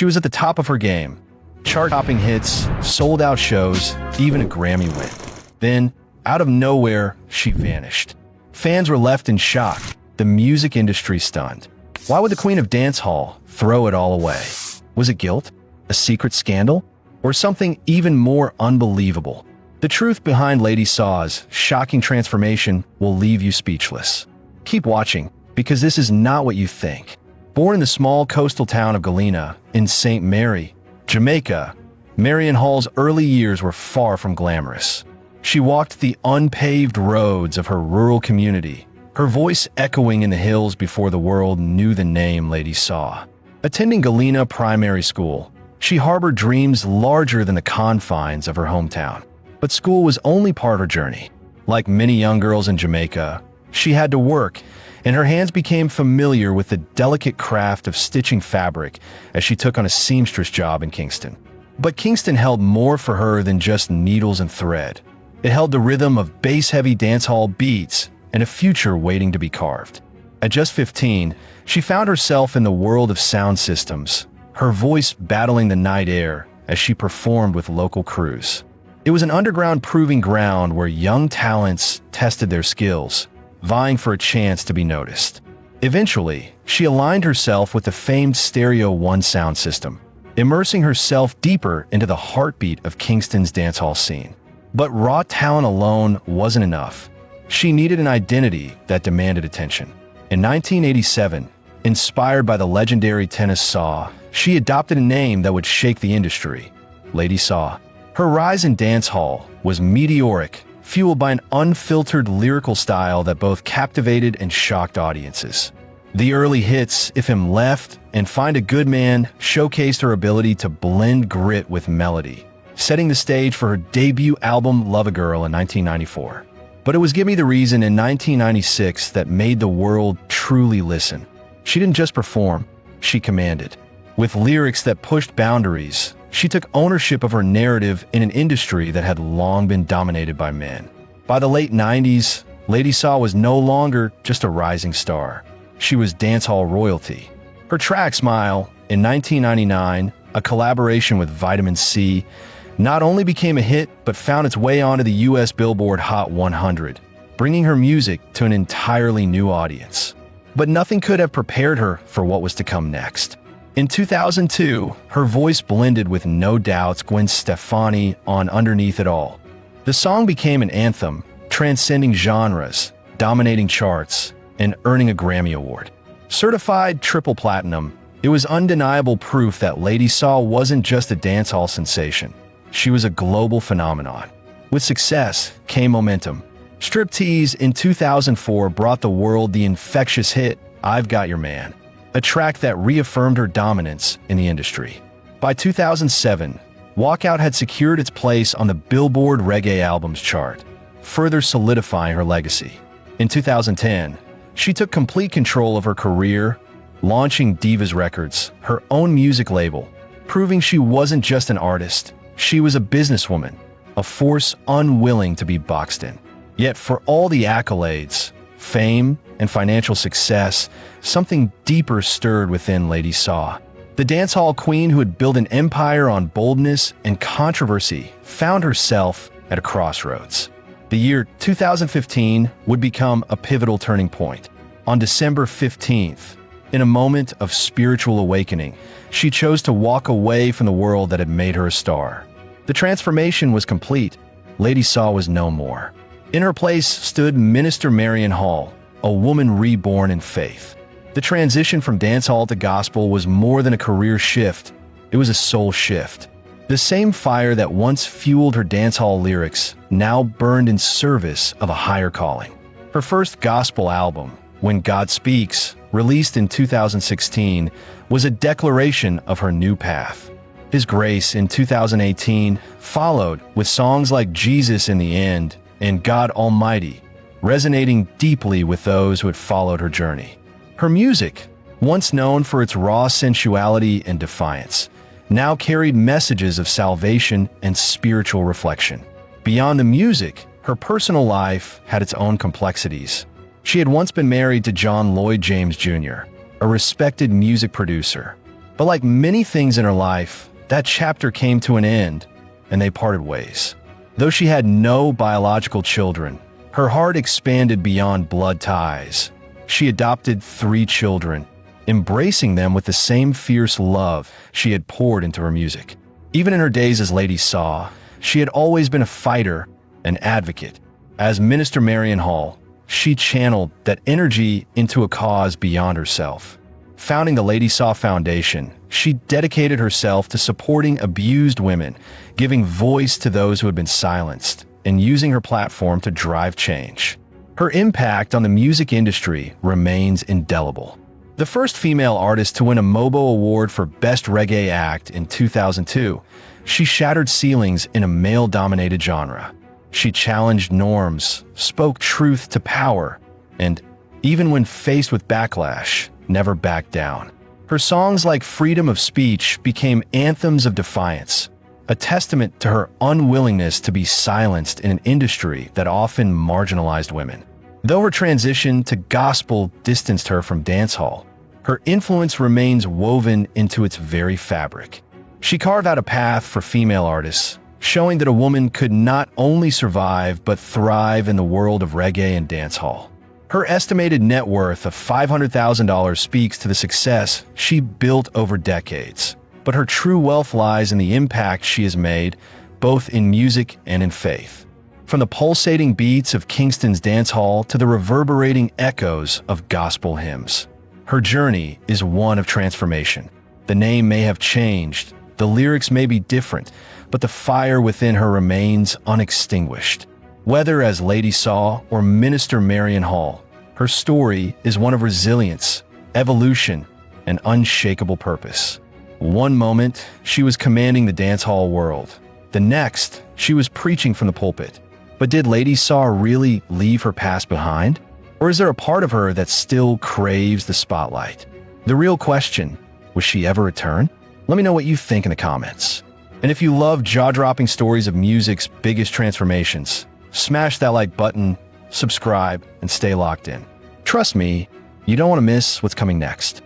She was at the top of her game. Chart-topping hits, sold-out shows, even a Grammy win. Then, out of nowhere, she vanished. Fans were left in shock, the music industry stunned. Why would the queen of dancehall throw it all away? Was it guilt? A secret scandal? Or something even more unbelievable? The truth behind Lady Saw's shocking transformation will leave you speechless. Keep watching, because this is not what you think. Born in the small coastal town of Galina in St. Mary, Jamaica, Marion Hall's early years were far from glamorous. She walked the unpaved roads of her rural community, her voice echoing in the hills before the world knew the name Lady Saw. Attending Galina Primary School, she harbored dreams larger than the confines of her hometown. But school was only part of her journey. Like many young girls in Jamaica, she had to work, and her hands became familiar with the delicate craft of stitching fabric as she took on a seamstress job in Kingston. But Kingston held more for her than just needles and thread. It held the rhythm of bass-heavy dancehall beats and a future waiting to be carved. At just 15, she found herself in the world of sound systems, her voice battling the night air as she performed with local crews. It was an underground proving ground where young talents tested their skills, vying for a chance to be noticed. Eventually, she aligned herself with the famed Stereo One sound system, immersing herself deeper into the heartbeat of Kingston's dancehall scene. But raw talent alone wasn't enough. She needed an identity that demanded attention. In 1987, inspired by the legendary tennis Saw, she adopted a name that would shake the industry: Lady Saw. Her rise in dancehall was meteoric, fueled by an unfiltered lyrical style that both captivated and shocked audiences. The early hits, If Him Left and Find a Good Man, showcased her ability to blend grit with melody, setting the stage for her debut album Love a Girl in 1994. But it was Give Me the Reason in 1996 that made the world truly listen. She didn't just perform, she commanded. With lyrics that pushed boundaries, she took ownership of her narrative in an industry that had long been dominated by men. By the late 90s, Lady Saw was no longer just a rising star. She was dancehall royalty. Her track Smile, in 1999, a collaboration with Vitamin C, not only became a hit, but found its way onto the US Billboard Hot 100, bringing her music to an entirely new audience. But nothing could have prepared her for what was to come next. In 2002, her voice blended with No Doubt's Gwen Stefani on Underneath It All. The song became an anthem, transcending genres, dominating charts, and earning a Grammy Award. Certified triple platinum, it was undeniable proof that Lady Saw wasn't just a dancehall sensation. She was a global phenomenon. With success came momentum. Striptease in 2004 brought the world the infectious hit, I've Got Your Man, a track that reaffirmed her dominance in the industry. By 2007, Walkout had secured its place on the Billboard Reggae Albums chart, further solidifying her legacy. In 2010, she took complete control of her career, launching Divas Records, her own music label, proving she wasn't just an artist, she was a businesswoman, a force unwilling to be boxed in. Yet for all the accolades, fame, and financial success, something deeper stirred within Lady Saw. The dancehall queen who had built an empire on boldness and controversy found herself at a crossroads. The year 2015 would become a pivotal turning point. On December 15th, in a moment of spiritual awakening, she chose to walk away from the world that had made her a star. The transformation was complete. Lady Saw was no more. In her place stood Minister Marion Hall, a woman reborn in faith. The transition from dancehall to gospel was more than a career shift, it was a soul shift. The same fire that once fueled her dancehall lyrics now burned in service of a higher calling. Her first gospel album, When God Speaks, released in 2016, was a declaration of her new path. His Grace in 2018 followed with songs like Jesus in the End and God Almighty, resonating deeply with those who had followed her journey. Her music, once known for its raw sensuality and defiance, now carried messages of salvation and spiritual reflection. Beyond the music, her personal life had its own complexities. She had once been married to John Lloyd James Jr., a respected music producer. But like many things in her life, that chapter came to an end, and they parted ways. Though she had no biological children, her heart expanded beyond blood ties. She adopted 3 children, embracing them with the same fierce love she had poured into her music. Even in her days as Lady Saw, she had always been a fighter, an advocate. As Minister Marion Hall, she channeled that energy into a cause beyond herself. Founding the Lady Saw Foundation, she dedicated herself to supporting abused women, giving voice to those who had been silenced, and using her platform to drive change. Her impact on the music industry remains indelible. The first female artist to win a MOBO Award for Best Reggae Act in 2002, she shattered ceilings in a male-dominated genre. She challenged norms, spoke truth to power, and, even when faced with backlash, never backed down. Her songs like Freedom of Speech became anthems of defiance, a testament to her unwillingness to be silenced in an industry that often marginalized women. Though her transition to gospel distanced her from dancehall, her influence remains woven into its very fabric. She carved out a path for female artists, showing that a woman could not only survive but thrive in the world of reggae and dancehall. Her estimated net worth of $500,000 speaks to the success she built over decades, but her true wealth lies in the impact she has made, both in music and in faith. From the pulsating beats of Kingston's dancehall to the reverberating echoes of gospel hymns, her journey is one of transformation. The name may have changed, the lyrics may be different, but the fire within her remains unextinguished. Whether as Lady Saw or Minister Marion Hall, her story is one of resilience, evolution, and unshakable purpose. One moment, she was commanding the dancehall world. The next, she was preaching from the pulpit. But did Lady Saw really leave her past behind? Or is there a part of her that still craves the spotlight? The real question, will she ever return? Let me know what you think in the comments. And if you love jaw-dropping stories of music's biggest transformations, smash that like button, subscribe, and stay locked in. Trust me, you don't want to miss what's coming next.